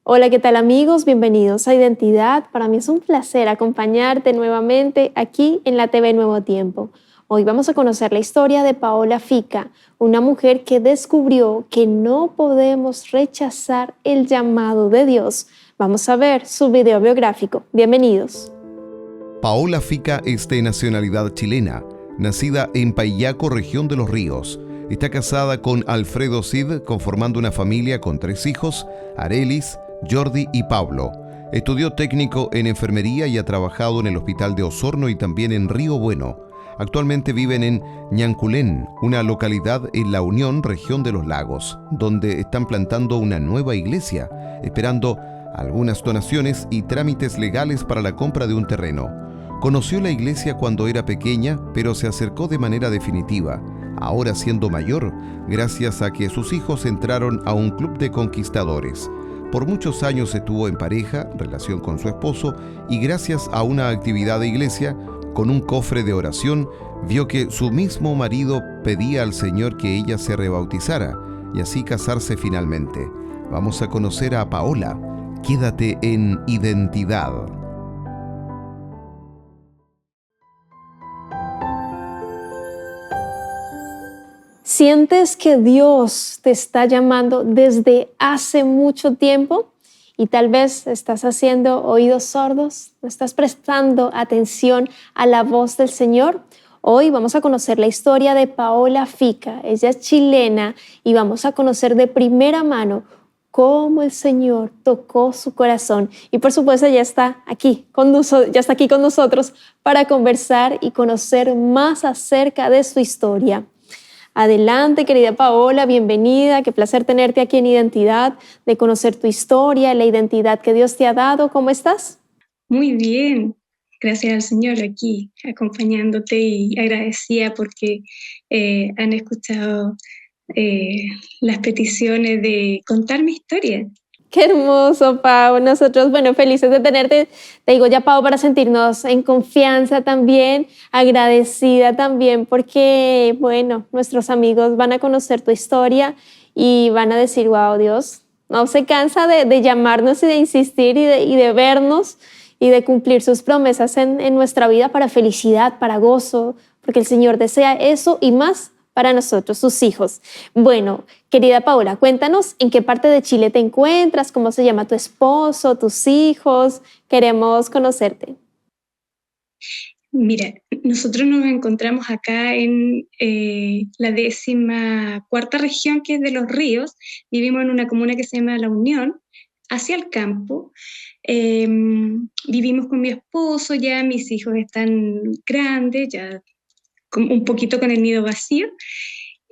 Hola, ¿qué tal amigos? Bienvenidos a Identidad. Para mí es un placer acompañarte nuevamente aquí en la TV Nuevo Tiempo. Hoy vamos a conocer la historia de Paola Fica, una mujer que descubrió que no podemos rechazar el llamado de Dios. Vamos a ver su video biográfico. Bienvenidos. Paola Fica es de nacionalidad chilena, nacida en Payaco, región de Los Ríos. Está casada con Alfredo Cid, conformando una familia con 3 hijos, Arelis, Jordi y Pablo. Estudió técnico en enfermería y ha trabajado en el hospital de Osorno y también en Río Bueno. Actualmente viven en Ñanculén, una localidad en La Unión, región de los Lagos, donde están plantando una nueva iglesia, esperando algunas donaciones y trámites legales para la compra de un terreno. Conoció la iglesia cuando era pequeña, pero se acercó de manera definitiva, ahora siendo mayor, gracias a que sus hijos entraron a un club de conquistadores. Por muchos años estuvo en pareja, relación con su esposo, y gracias a una actividad de iglesia, con un cofre de oración, vio que su mismo marido pedía al Señor que ella se rebautizara y así casarse finalmente. Vamos a conocer a Paola. Quédate en Identidad. ¿Sientes que Dios te está llamando desde hace mucho tiempo y tal vez estás haciendo oídos sordos? ¿No estás prestando atención a la voz del Señor? Hoy vamos a conocer la historia de Paola Fica. Ella es chilena y vamos a conocer de primera mano cómo el Señor tocó su corazón. Y por supuesto ya está aquí con nosotros para conversar y conocer más acerca de su historia. Adelante, querida Paola, bienvenida. Qué placer tenerte aquí en Identidad, de conocer tu historia, la identidad que Dios te ha dado. ¿Cómo estás? Muy bien, gracias al Señor aquí acompañándote y agradecida porque han escuchado eh, las peticiones de contar mi historia. Qué hermoso, Pau. Nosotros, bueno, felices de tenerte. Te digo ya, Pau, para sentirnos en confianza también, agradecida también, porque, bueno, nuestros amigos van a conocer tu historia y van a decir, wow, Dios no se cansa de llamarnos y de insistir y de vernos y de cumplir sus promesas en nuestra vida para felicidad, para gozo, porque el Señor desea eso y más para nosotros, sus hijos. Bueno, querida Paola, cuéntanos en qué parte de Chile te encuentras, cómo se llama tu esposo, tus hijos. Queremos conocerte. Mira, nosotros nos encontramos acá en la 14ª región, que es de Los Ríos. Vivimos en una comuna que se llama La Unión, hacia el campo. Eh, Vivimos con mi esposo, ya mis hijos están grandes, ya un poquito con el nido vacío,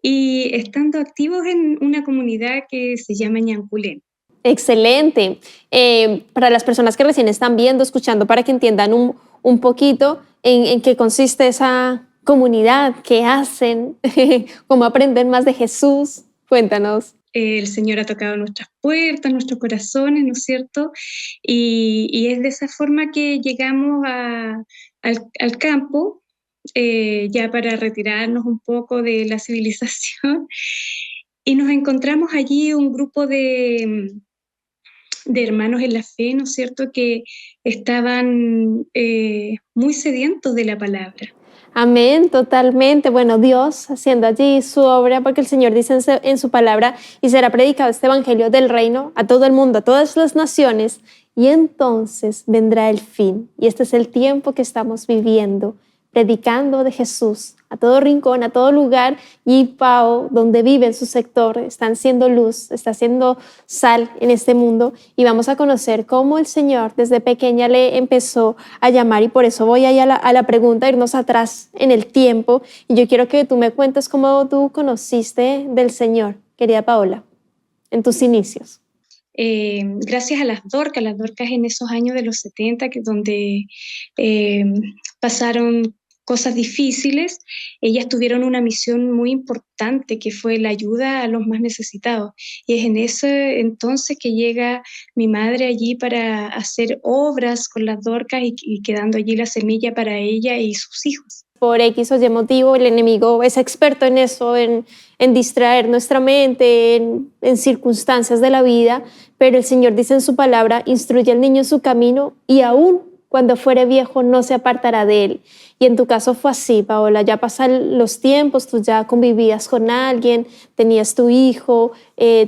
y estando activos en una comunidad que se llama Ñanculén. Excelente. Para las personas que recién están viendo, escuchando, para que entiendan un poquito en qué consiste esa comunidad, qué hacen, cómo aprender más de Jesús. Cuéntanos. El Señor ha tocado nuestras puertas, nuestros corazones, ¿no es cierto? Y es de esa forma que llegamos al campo, ya para retirarnos un poco de la civilización, y nos encontramos allí un grupo de hermanos en la fe, ¿no es cierto?, que estaban muy sedientos de la palabra. Amén, totalmente. Bueno, Dios haciendo allí su obra, porque el Señor dice en su palabra, y será predicado este evangelio del reino a todo el mundo, a todas las naciones, y entonces vendrá el fin. Y este es el tiempo que estamos viviendo, predicando de Jesús a todo rincón, a todo lugar, y Pau, donde vive en su sector, están siendo luz, está siendo sal en este mundo, y vamos a conocer cómo el Señor desde pequeña le empezó a llamar, y por eso voy ahí a la pregunta, irnos atrás en el tiempo, y yo quiero que tú me cuentes cómo tú conociste del Señor, querida Paola, en tus inicios. Gracias a las Dorcas en esos años de los 70, que donde eh, pasaron cosas difíciles, ellas tuvieron una misión muy importante que fue la ayuda a los más necesitados. Y es en ese entonces que llega mi madre allí para hacer obras con las Dorcas y quedando allí la semilla para ella y sus hijos. por X o Y motivo, el enemigo es experto en eso, en distraer nuestra mente, en circunstancias de la vida, pero el Señor dice en su palabra, instruye al niño en su camino y aún cuando fuere viejo no se apartará de él. Y en tu caso fue así, Paola, ya pasan los tiempos, tú ya convivías con alguien, tenías tu hijo,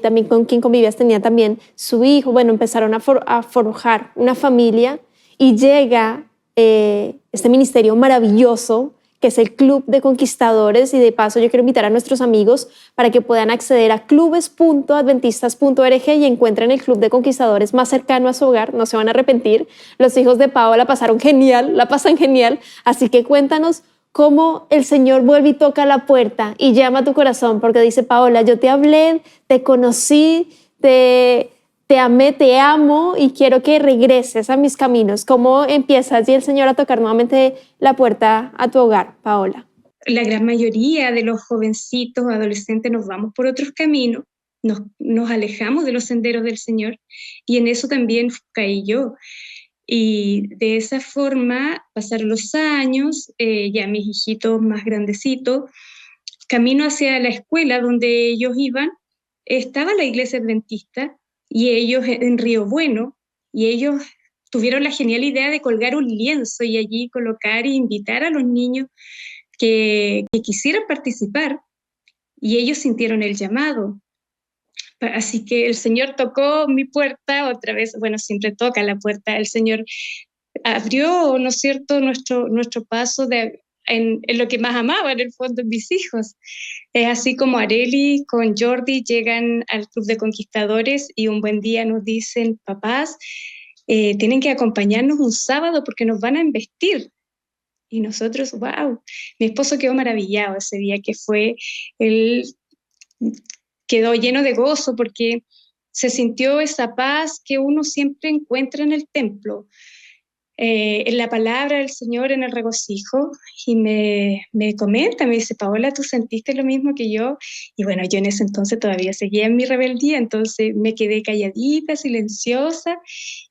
también con quien convivías tenía también su hijo, bueno, empezaron a forjar una familia y llega este ministerio maravilloso que es el Club de Conquistadores, y de paso yo quiero invitar a nuestros amigos para que puedan acceder a clubes.adventistas.org y encuentren el Club de Conquistadores más cercano a su hogar, no se van a arrepentir. Los hijos de Paola la pasaron genial, la pasan genial, así que cuéntanos cómo el Señor vuelve y toca la puerta y llama a tu corazón, porque dice, Paola, yo te hablé, te conocí, te amé, te amo y quiero que regreses a mis caminos. ¿Cómo empieza allí el Señor a tocar nuevamente la puerta a tu hogar, Paola? La gran mayoría de los jovencitos, adolescentes, nos vamos por otros caminos, nos alejamos de los senderos del Señor, y en eso también caí yo. Y de esa forma pasaron los años, ya mis hijitos más grandecitos, camino hacia la escuela donde ellos iban, estaba la iglesia adventista y ellos en Río Bueno, y ellos tuvieron la genial idea de colgar un lienzo y allí colocar e invitar a los niños que quisieran participar, y ellos sintieron el llamado. Así que el Señor tocó mi puerta otra vez, bueno, siempre toca la puerta, el Señor abrió, ¿no es cierto?, nuestro paso en lo que más amaba, en el fondo, mis hijos. Es así como Areli con Jordi llegan al Club de Conquistadores y un buen día nos dicen, papás, tienen que acompañarnos un sábado porque nos van a embestir. Y nosotros, wow, mi esposo quedó maravillado ese día, él quedó lleno de gozo porque se sintió esa paz que uno siempre encuentra en el templo, en la palabra del Señor, en el regocijo, y me comenta, me dice, Paola, ¿tú sentiste lo mismo que yo? Y bueno, yo en ese entonces todavía seguía en mi rebeldía, entonces me quedé calladita, silenciosa,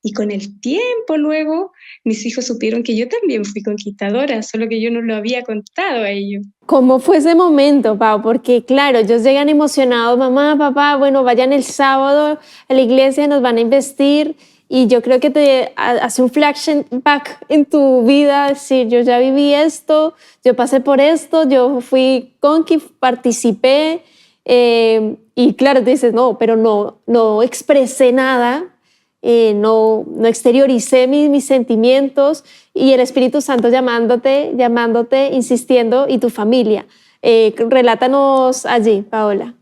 y con el tiempo luego mis hijos supieron que yo también fui conquistadora, solo que yo no lo había contado a ellos. ¿Cómo fue ese momento, Pau? Porque claro, ellos llegan emocionados, mamá, papá, bueno, vayan el sábado a la iglesia, nos van a investir, y yo creo que te hace un flashback en tu vida, decir, yo ya viví esto, yo pasé por esto, yo fui conqui, participé, y claro, te dices, no, pero no expresé nada, no exterioricé mis sentimientos, y el Espíritu Santo llamándote, insistiendo, y tu familia. Relátanos allí, Paola.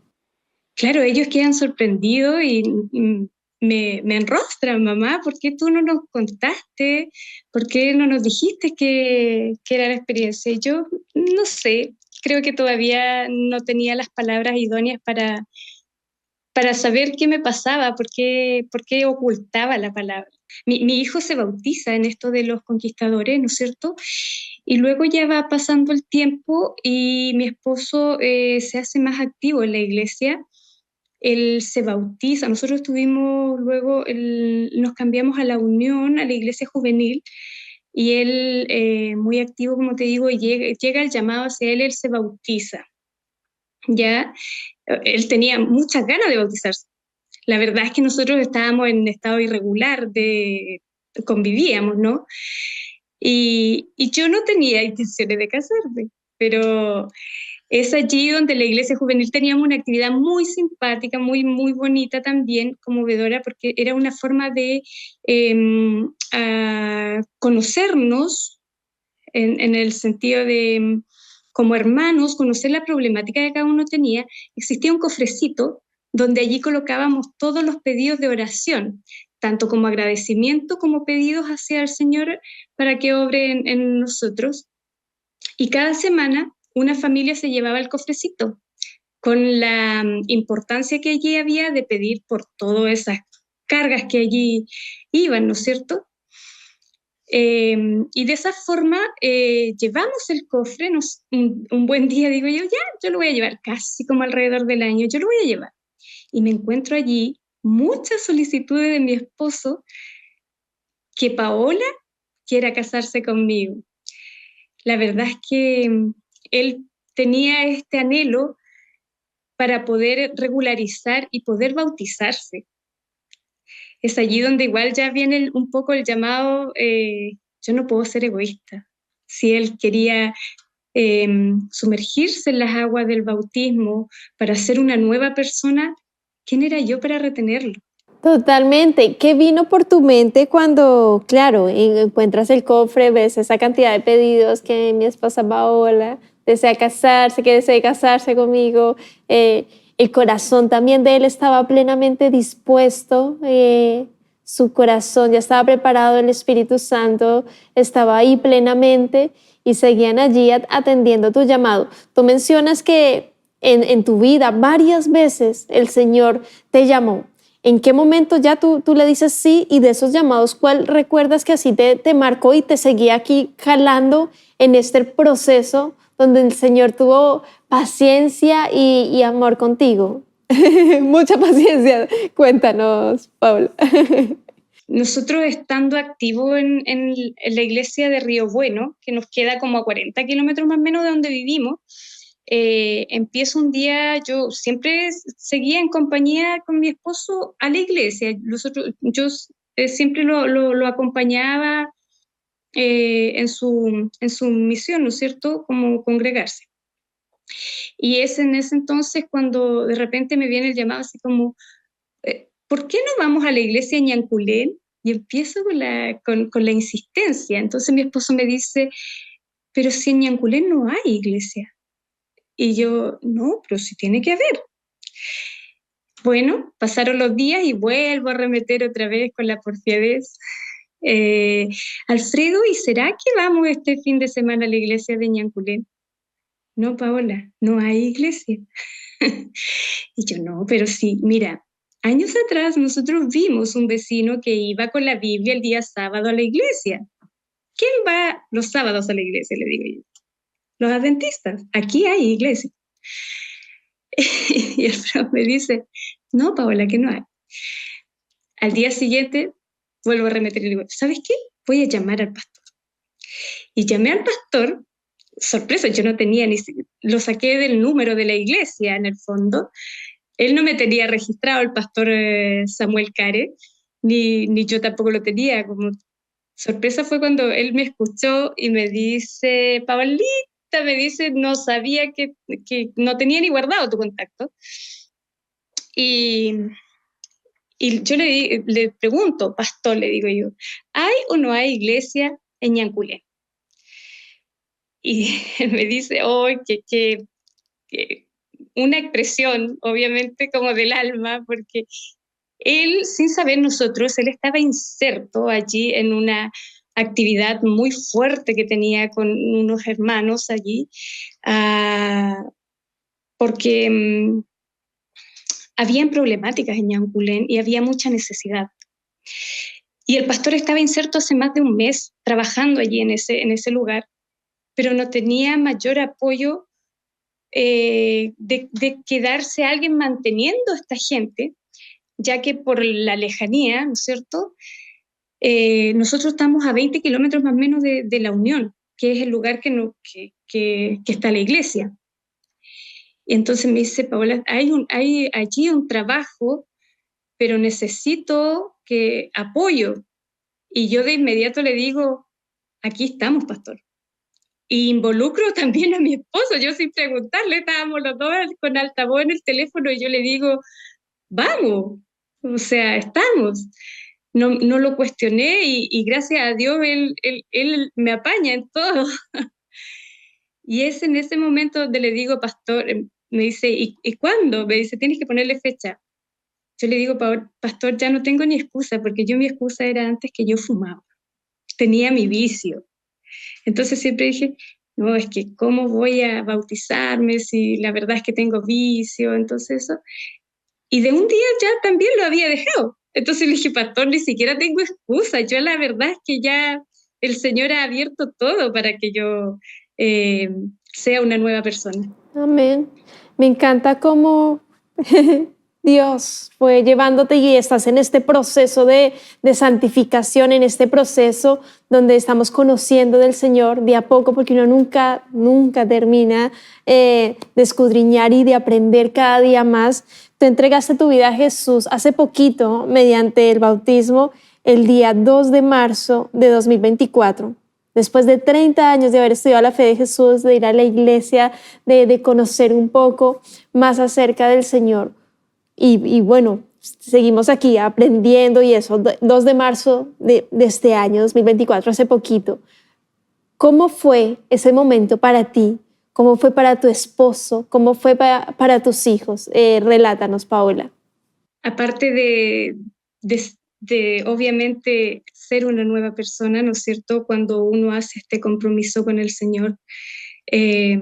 Claro, ellos quedan sorprendidos y me enrostran, mamá, ¿por qué tú no nos contaste? ¿Por qué no nos dijiste que era la experiencia? Y yo no sé, creo que todavía no tenía las palabras idóneas para saber qué me pasaba, por qué ocultaba la palabra. Mi hijo se bautiza en esto de los conquistadores, ¿no es cierto? Y luego ya va pasando el tiempo y mi esposo se hace más activo en la iglesia. Él se bautiza, nosotros tuvimos luego, nos cambiamos a la Unión, a la iglesia juvenil, y él, muy activo, como te digo, llega el llamado hacia él se bautiza. Ya, él tenía muchas ganas de bautizarse. La verdad es que nosotros estábamos en estado irregular, convivíamos, ¿no? Y yo no tenía intenciones de casarme, pero es allí donde la iglesia juvenil teníamos una actividad muy simpática, muy, muy bonita también, conmovedora, porque era una forma de conocernos en el sentido de, como hermanos, conocer la problemática que cada uno tenía. Existía un cofrecito donde allí colocábamos todos los pedidos de oración, tanto como agradecimiento como pedidos hacia el Señor para que obre en nosotros. Y cada semana una familia se llevaba el cofrecito con la importancia que allí había de pedir por todas esas cargas que allí iban, ¿no es cierto? Y de esa forma llevamos el cofre, un buen día digo yo, ya, yo lo voy a llevar, casi como alrededor del año, yo lo voy a llevar. Y me encuentro allí muchas solicitudes de mi esposo que Paola quiera casarse conmigo. la verdad es que él tenía este anhelo para poder regularizar y poder bautizarse. Es allí donde igual ya viene un poco el llamado, yo no puedo ser egoísta. Si él quería sumergirse en las aguas del bautismo para ser una nueva persona, ¿quién era yo para retenerlo? Totalmente. ¿Qué vino por tu mente cuando, claro, encuentras el cofre, ves esa cantidad de pedidos que mi esposa Paola desea casarse, que desea casarse conmigo? El corazón también de él estaba plenamente dispuesto, su corazón ya estaba preparado, el Espíritu Santo estaba ahí plenamente y seguían allí atendiendo tu llamado. Tú mencionas que en tu vida varias veces el Señor te llamó. ¿En qué momento ya tú le dices sí? Y de esos llamados, ¿cuál recuerdas que así te marcó y te seguía aquí jalando en este proceso donde el Señor tuvo paciencia y amor contigo? Mucha paciencia. Cuéntanos, Paula. Nosotros estando activos en la iglesia de Río Bueno, que nos queda como a 40 kilómetros más o menos de donde vivimos, empiezo un día, yo siempre seguía en compañía con mi esposo a la iglesia. Yo siempre lo acompañaba en su misión, ¿no es cierto?, como congregarse. Y es en ese entonces cuando de repente me viene el llamado así como, ¿por qué no vamos a la iglesia en Ñanculén? Y empiezo con la insistencia. Entonces mi esposo me dice, pero si en Ñanculén no hay iglesia. Y yo, no, pero sí tiene que haber. Bueno, pasaron los días y vuelvo a remeter otra vez con la porfiadez. Alfredo, ¿y será que vamos este fin de semana a la iglesia de Ñanculén? No, Paola, no hay iglesia. Y yo, no, pero sí, mira, años atrás nosotros vimos un vecino que iba con la Biblia el día sábado a la iglesia. ¿Quién va los sábados a la iglesia? Le digo yo. Los adventistas. Aquí hay iglesia. Y el profe me dice, no, Paola, que no hay. Al día siguiente vuelvo a remeter y le digo, ¿sabes qué? Voy a llamar al pastor. Y llamé al pastor, sorpresa, yo no tenía ni lo saqué del número de la iglesia en el fondo. Él no me tenía registrado, el pastor Samuel Care, ni yo tampoco lo tenía. Como sorpresa fue cuando él me escuchó y me dice, Paulita, me dice, no sabía que no tenía ni guardado tu contacto. Y yo le pregunto, pastor, le digo yo, ¿hay o no hay iglesia en Ñanculén? Y él me dice, oh, que una expresión, obviamente, como del alma, porque él, sin saber nosotros, él estaba inserto allí en una actividad muy fuerte que tenía con unos hermanos allí, porque habían problemáticas en Ñanculén y había mucha necesidad. Y el pastor estaba inserto hace más de un mes trabajando allí en ese lugar, pero no tenía mayor apoyo de quedarse alguien manteniendo a esta gente, ya que por la lejanía, ¿no es cierto? Nosotros estamos a 20 kilómetros más o menos de La Unión, que es el lugar que está la iglesia. Y entonces me dice, Paola, hay allí un trabajo, pero necesito apoyo. Y yo de inmediato le digo, aquí estamos, pastor. Y involucro también a mi esposo, yo sin preguntarle, estábamos los dos con altavoz en el teléfono y yo le digo, vamos, o sea, estamos. No lo cuestioné y gracias a Dios él me apaña en todo. Y es en ese momento donde le digo, pastor, me dice, ¿y cuándo? Me dice, tienes que ponerle fecha. Yo le digo, pastor, ya no tengo ni excusa, porque mi excusa era antes que yo fumaba. Tenía mi vicio. Entonces siempre dije, no, es que ¿cómo voy a bautizarme si la verdad es que tengo vicio? Entonces eso. Y de un día ya también lo había dejado. Entonces le dije, pastor, ni siquiera tengo excusa. Yo la verdad es que ya el Señor ha abierto todo para que yo sea una nueva persona. Amén. Me encanta cómo Dios fue llevándote y estás en este proceso de santificación, en este proceso donde estamos conociendo del Señor de a poco, porque uno nunca termina de escudriñar y de aprender cada día más. Tú entregaste tu vida a Jesús hace poquito mediante el bautismo el día 2 de marzo de 2024. Después de 30 años de haber estudiado la fe de Jesús, de ir a la iglesia, de conocer un poco más acerca del Señor. Y bueno, seguimos aquí aprendiendo y eso, 2 de marzo de este año, 2024, hace poquito. ¿Cómo fue ese momento para ti? ¿Cómo fue para tu esposo? ¿Cómo fue para tus hijos? Relátanos, Paola. Aparte de obviamente ser una nueva persona, ¿no es cierto? Cuando uno hace este compromiso con el Señor, eh,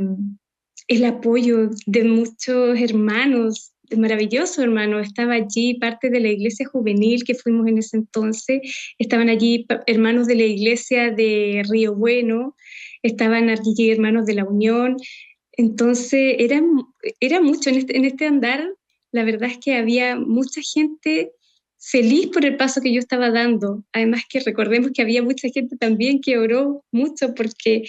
el apoyo de muchos hermanos, de maravillosos hermanos. Estaba allí parte de la iglesia juvenil que fuimos en ese entonces, estaban allí hermanos de la iglesia de Río Bueno, estaban allí hermanos de la Unión. Entonces era mucho en este andar. La verdad es que había mucha gente feliz por el paso que yo estaba dando. Además que recordemos que había mucha gente también que oró mucho porque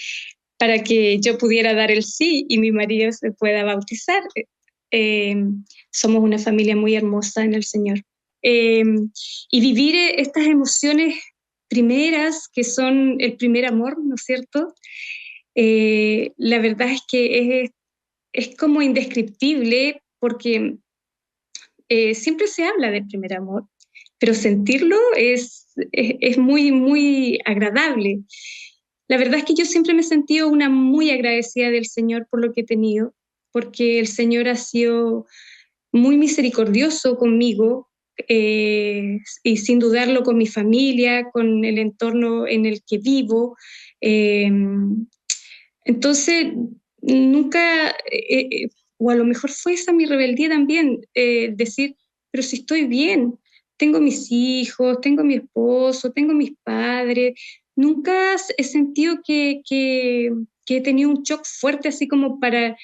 para que yo pudiera dar el sí y mi marido se pueda bautizar. Eh, Somos una familia muy hermosa en el Señor. Eh, y vivir estas emociones primeras, que son el primer amor, ¿no es cierto? La verdad es que es como indescriptible porque siempre se habla del primer amor, pero sentirlo es muy, muy agradable. La verdad es que yo siempre me he sentido una muy agradecida del Señor por lo que he tenido, porque el Señor ha sido muy misericordioso conmigo y sin dudarlo con mi familia, con el entorno en el que vivo. Eh, entonces, nunca, o a lo mejor fue esa mi rebeldía también, decir, pero si estoy bien, tengo mis hijos, tengo mi esposo, tengo mis padres, nunca he sentido que he tenido un shock fuerte así como para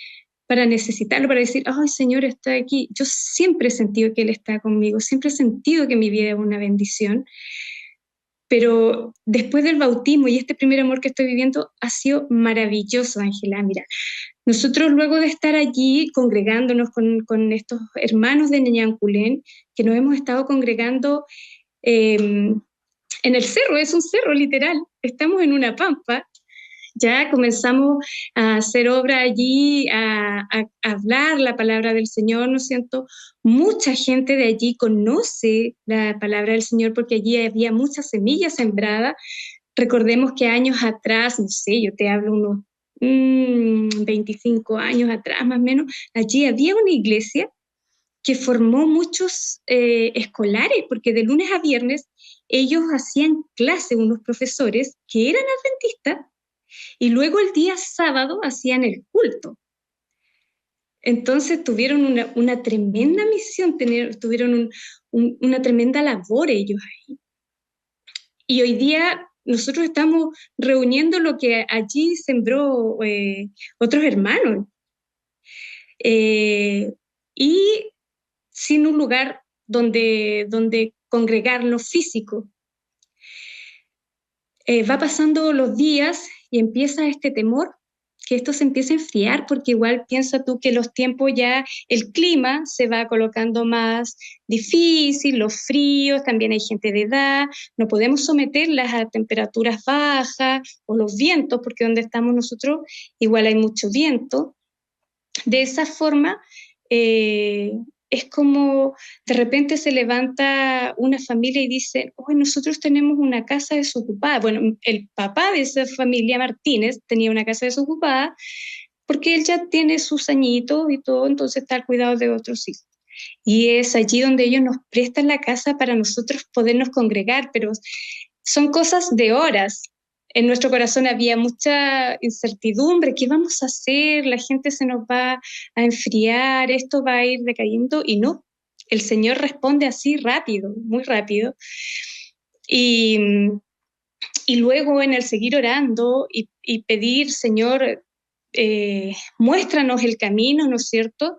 necesitarlo, para decir, ay, Señor está aquí. Yo siempre he sentido que Él está conmigo, siempre he sentido que mi vida es una bendición, pero después del bautismo y este primer amor que estoy viviendo ha sido maravilloso, Ángela. Mira, nosotros luego de estar allí congregándonos con estos hermanos de Ñañanculén, que nos hemos estado congregando en el cerro, es un cerro literal, estamos en una pampa, ya comenzamos a hacer obra allí, a hablar la palabra del Señor, ¿no es cierto? Mucha gente de allí conoce la palabra del Señor porque allí había muchas semillas sembradas. Recordemos que años atrás, no sé, yo te hablo unos 25 años atrás más o menos, allí había una iglesia que formó muchos escolares, porque de lunes a viernes ellos hacían clase, unos profesores que eran adventistas, y luego el día sábado hacían el culto. Entonces tuvieron una tremenda misión, tuvieron una tremenda labor ellos ahí. Y hoy día nosotros estamos reuniendo lo que allí sembró otros hermanos. Y sin un lugar donde congregarnos físico. Va pasando los días y empieza este temor, que esto se empieza a enfriar, porque igual piensa tú que los tiempos ya, el clima se va colocando más difícil, los fríos, también hay gente de edad, no podemos someterlas a temperaturas bajas o los vientos, porque donde estamos nosotros igual hay mucho viento. De esa forma, es como de repente se levanta una familia y dice, hoy nosotros tenemos una casa desocupada. Bueno, el papá de esa familia, Martínez, tenía una casa desocupada porque él ya tiene sus añitos y todo, entonces está al cuidado de otros hijos. Y es allí donde ellos nos prestan la casa para nosotros podernos congregar, pero son cosas de horas. En nuestro corazón había mucha incertidumbre, ¿qué vamos a hacer? La gente se nos va a enfriar, esto va a ir decayendo, y no, el Señor responde así rápido, muy rápido. Y luego en el seguir orando y pedir, Señor, muéstranos el camino, ¿no es cierto?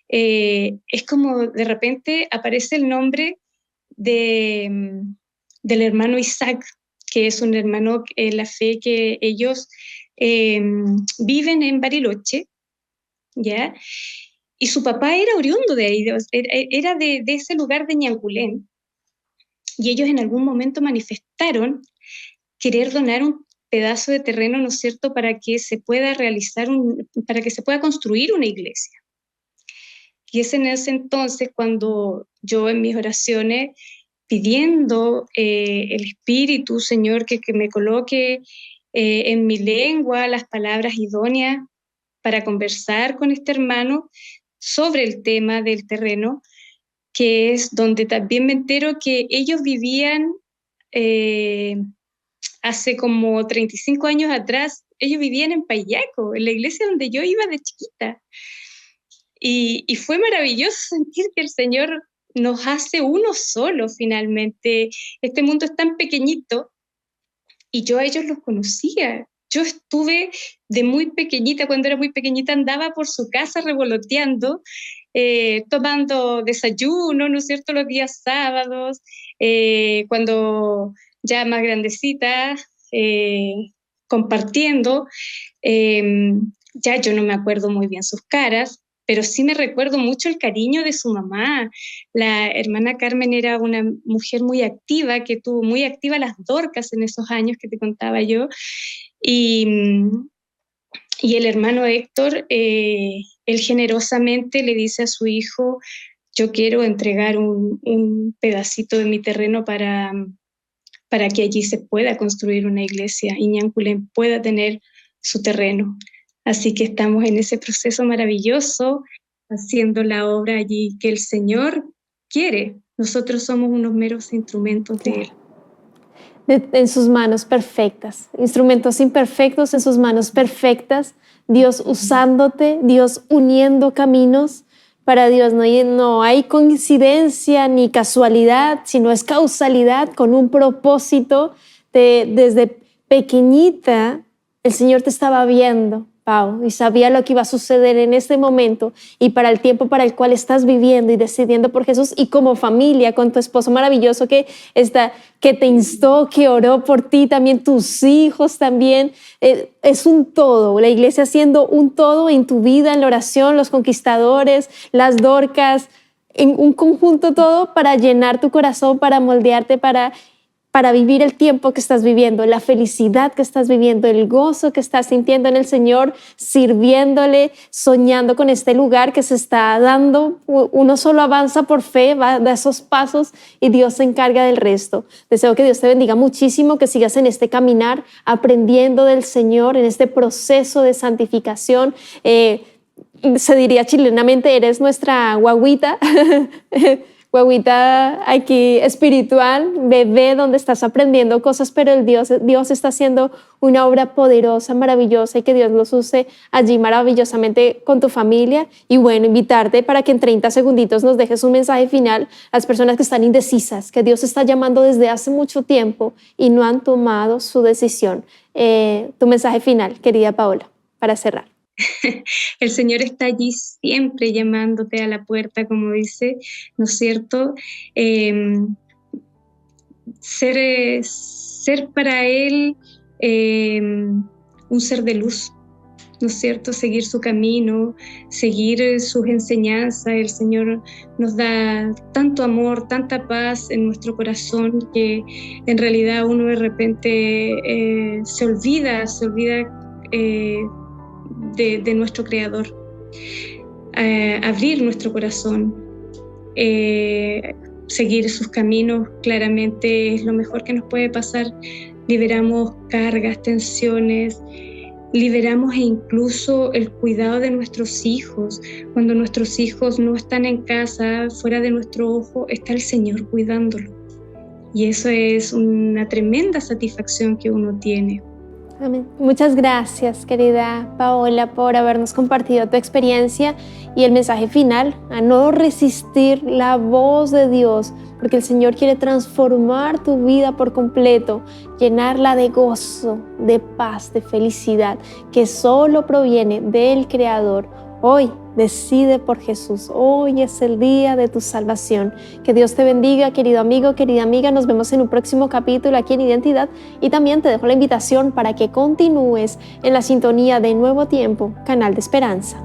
Es como de repente aparece el nombre del hermano Isaac, que es un hermano en la fe que ellos viven en Bariloche, ¿ya? Y su papá era oriundo de ahí, era de ese lugar de Ñanculén, y ellos en algún momento manifestaron querer donar un pedazo de terreno, ¿no es cierto?, para que se pueda para que se pueda construir una iglesia. Y es en ese entonces cuando yo en mis oraciones, pidiendo el Espíritu, Señor, que me coloque en mi lengua las palabras idóneas para conversar con este hermano sobre el tema del terreno, que es donde también me entero que ellos vivían hace como 35 años atrás, ellos vivían en Payaco, en la iglesia donde yo iba de chiquita. Y fue maravilloso sentir que el Señor nos hace uno solo finalmente. Este mundo es tan pequeñito y yo a ellos los conocía. Yo estuve de muy pequeñita, cuando era muy pequeñita andaba por su casa revoloteando, tomando desayuno, ¿no es cierto?, los días sábados, cuando ya más grandecita, compartiendo. Ya yo no me acuerdo muy bien sus caras, pero sí me recuerdo mucho el cariño de su mamá. La hermana Carmen era una mujer muy activa, que tuvo muy activa las Dorcas en esos años que te contaba yo. Y el hermano Héctor, él generosamente le dice a su hijo: yo quiero entregar un pedacito de mi terreno para que allí se pueda construir una iglesia y Ñanculén pueda tener su terreno. Así que estamos en ese proceso maravilloso, haciendo la obra allí que el Señor quiere. Nosotros somos unos meros instrumentos de Él. En sus manos perfectas, instrumentos imperfectos en sus manos perfectas, Dios usándote, Dios uniendo caminos. Para Dios no hay coincidencia ni casualidad, sino es causalidad con un propósito. Desde pequeñita el Señor te estaba viendo, Pau, y sabía lo que iba a suceder en este momento y para el tiempo para el cual estás viviendo y decidiendo por Jesús, y como familia, con tu esposo maravilloso que te instó, que oró por ti, también tus hijos también. Es un todo, la iglesia siendo un todo en tu vida, en la oración, los conquistadores, las Dorcas, en un conjunto todo para llenar tu corazón, para moldearte, para vivir el tiempo que estás viviendo, la felicidad que estás viviendo, el gozo que estás sintiendo en el Señor, sirviéndole, soñando con este lugar que se está dando. Uno solo avanza por fe, da esos pasos y Dios se encarga del resto. Deseo que Dios te bendiga muchísimo, que sigas en este caminar, aprendiendo del Señor, en este proceso de santificación. Se diría chilenamente, eres nuestra guaguita, guaguita aquí espiritual, bebé, donde estás aprendiendo cosas, pero Dios está haciendo una obra poderosa, maravillosa, y que Dios los use allí maravillosamente con tu familia. Y bueno, invitarte para que en 30 segunditos nos dejes un mensaje final a las personas que están indecisas, que Dios está llamando desde hace mucho tiempo y no han tomado su decisión. Tu mensaje final, querida Paola, para cerrar. El Señor está allí siempre llamándote a la puerta, como dice, ¿no es cierto? Ser para Él un ser de luz, ¿no es cierto? Seguir su camino, seguir sus enseñanzas. El Señor nos da tanto amor, tanta paz en nuestro corazón, que en realidad uno de repente se olvida de nuestro Creador. Abrir nuestro corazón, seguir sus caminos, claramente es lo mejor que nos puede pasar. Liberamos cargas, tensiones, liberamos incluso el cuidado de nuestros hijos. Cuando nuestros hijos no están en casa, fuera de nuestro ojo, está el Señor cuidándolo. Y eso es una tremenda satisfacción que uno tiene. Amén. Muchas gracias, querida Paola, por habernos compartido tu experiencia y el mensaje final, a no resistir la voz de Dios, porque el Señor quiere transformar tu vida por completo, llenarla de gozo, de paz, de felicidad, que solo proviene del Creador. Hoy decide por Jesús. Hoy es el día de tu salvación. Que Dios te bendiga, querido amigo, querida amiga. Nos vemos en un próximo capítulo aquí en Identidad. Y también te dejo la invitación para que continúes en la sintonía de Nuevo Tiempo, canal de esperanza.